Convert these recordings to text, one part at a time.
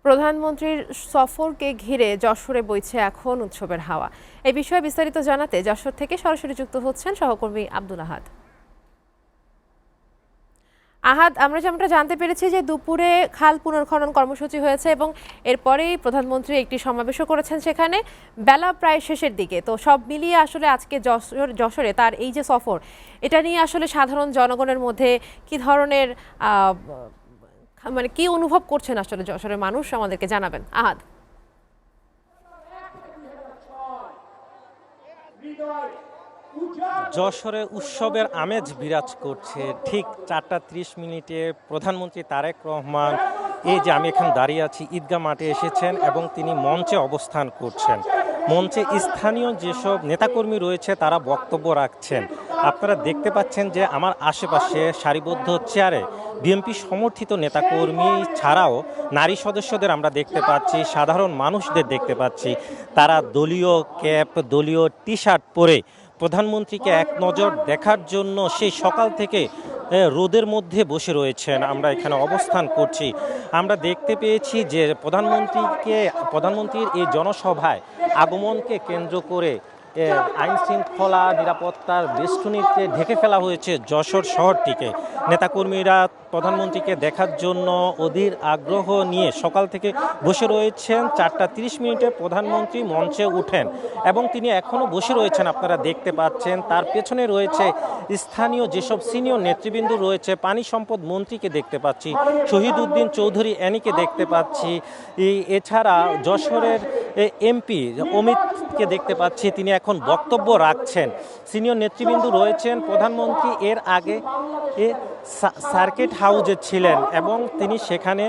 প্রধানমন্ত্রীর সফরকে ঘিরে যশোরে বইছে এখন উৎসবের হাওয়া। এই বিষয়ে বিস্তারিত জানাতে যশোর থেকে সরাসরি যুক্ত হচ্ছেন সহকর্মী আব্দুল আহাদ। আমরা যেমনটা জানতে পেরেছি যে দুপুরে খাল পুনর্খনন কর্মসূচি হয়েছে এবং এরপরেই প্রধানমন্ত্রী একটি সমাবেশও করেছেন সেখানে বেলা প্রায় শেষের দিকে। তো সব মিলিয়ে আসলে আজকে যশোরে তার এই যে সফর, এটা নিয়ে আসলে সাধারণ জনগণের মধ্যে কি ধরনের কি অনুভব করছেন আসলে যশোরের মানুষ আমাদেরকে জানাবেন আহাদ। যশোরে উৎসবের আমেজ বিরাজ করছে। ঠিক 4:30 প্রধানমন্ত্রী তারেক রহমান এই যে আমি এখানে দাঁড়িয়ে আছি ঈদগাহ মাঠে এসেছেন এবং তিনি মঞ্চে অবস্থান করছেন। মঞ্চে স্থানীয় যেসব নেতাকর্মী রয়েছে তারা বক্তব্য রাখছেন। আপনারা দেখতে পাচ্ছেন যে আমার আশেপাশে সারিবদ্ধ চেয়ারে বিএনপি সমর্থিত নেতাকর্মী ছাড়াও নারী সদস্যদের আমরা দেখতে পাচ্ছি, সাধারণ মানুষদের দেখতে পাচ্ছি। তারা দলীয় ক্যাপ, দলীয় টি শার্ট পরে প্রধানমন্ত্রীকে এক নজর দেখার জন্য সেই সকাল থেকে রোদের মধ্যে বসে রয়েছেন। আমরা এখানে অবস্থান করছি। আমরা দেখতে পেয়েছি যে প্রধানমন্ত্রীর এই জনসভায় আগমনকে কেন্দ্র করে আইন শৃঙ্খলা নিরাপত্তার বেষ্টনীতে ঢেকে ফেলা হয়েছে যশোর শহরটিকে। নেতাকর্মীরা প্রধানমন্ত্রীকে দেখার জন্য অধীর আগ্রহ নিয়ে সকাল থেকে বসে রয়েছেন। 4:30 প্রধানমন্ত্রী মঞ্চে উঠেন এবং তিনি এখনও বসে রয়েছেন। আপনারা দেখতে পাচ্ছেন তার পেছনে রয়েছে স্থানীয় যেসব সিনিয়র নেতৃবৃন্দ রয়েছে। পানি সম্পদ মন্ত্রীকে দেখতে পাচ্ছি, শহীদ উদ্দিন চৌধুরী অ্যানিকে দেখতে পাচ্ছি, এছাড়া যশোরের এমপি অমিতকে দেখতে পাচ্ছি, তিনি এখন বক্তব্য রাখছেন। সিনিয়র নেতৃবৃন্দ রয়েছেন। প্রধানমন্ত্রী এর আগে সার্কিট হাউসে ছিলেন এবং তিনি সেখানে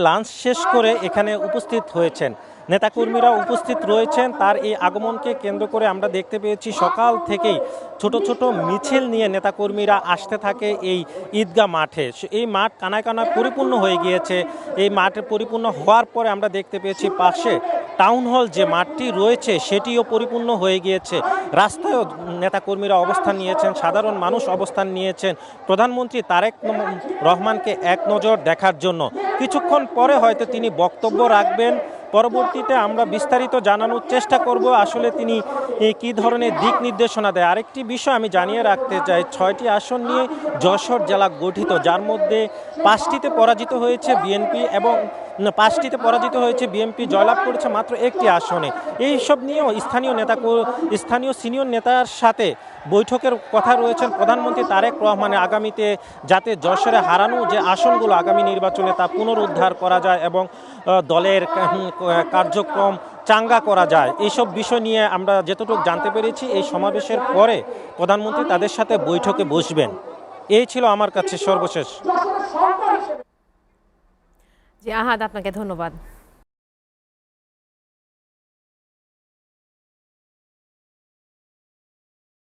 লাঞ্চ শেষ করে এখানে উপস্থিত হয়েছেন। নেতাকর্মীরা উপস্থিত রয়েছেন। তার এই আগমনকে কেন্দ্র করে আমরা দেখতে পেয়েছি সকাল থেকেই ছোট ছোট মিছিল নিয়ে নেতাকর্মীরা আসতে থাকে এই ঈদগাহ মাঠে। এই মাঠ কানায় কানায় পরিপূর্ণ হয়ে গিয়েছে। এই মাঠে পরিপূর্ণ হওয়ার পরে আমরা দেখতে পেয়েছি পাশে টাউন হল যে মাঠটি রয়েছে সেটিও পরিপূর্ণ হয়ে গিয়েছে। রাস্তায়ও নেতাকর্মীরা অবস্থান নিয়েছেন, সাধারণ মানুষ অবস্থান নিয়েছেন প্রধানমন্ত্রী তারেক রহমানকে এক নজর দেখার জন্য। কিছুক্ষণ পরে হয়তো তিনি বক্তব্য রাখবেন। পরবর্তীতে আমরা বিস্তারিত জানানোর চেষ্টা করব আসলে তিনি কি ধরনের দিক নির্দেশনা দেয়। আরেকটি বিষয় আমি জানিয়ে রাখতে চাই, 6টি আসন নিয়ে যশোর জেলা গঠিত, যার মধ্যে 5টিতে পরাজিত হয়েছে বিএনপি এবং 5টিতে পরাজিত হয়েছে বিএনপি, জয়লাভ করেছে মাত্র 1টি আসনে। এইসব নিয়েও স্থানীয় সিনিয়র নেতার সাথে বৈঠকের কথা রয়েছেন প্রধানমন্ত্রী তারেক রহমানের। আগামীতে যাতে যশোরে হারানো যে আসনগুলো আগামী নির্বাচনে তা পুনরুদ্ধার করা যায় এবং দলের কার্যক্রম চাঙ্গা করা যায়, এইসব বিষয় নিয়ে আমরা যতটুকু জানতে পেরেছি এই সমাবেশের পরে প্রধানমন্ত্রী তাদের সাথে বৈঠকে বসবেন। এই ছিল আমার কাছে সর্বশেষ। জি আহাদ, আপনাকে ধন্যবাদ।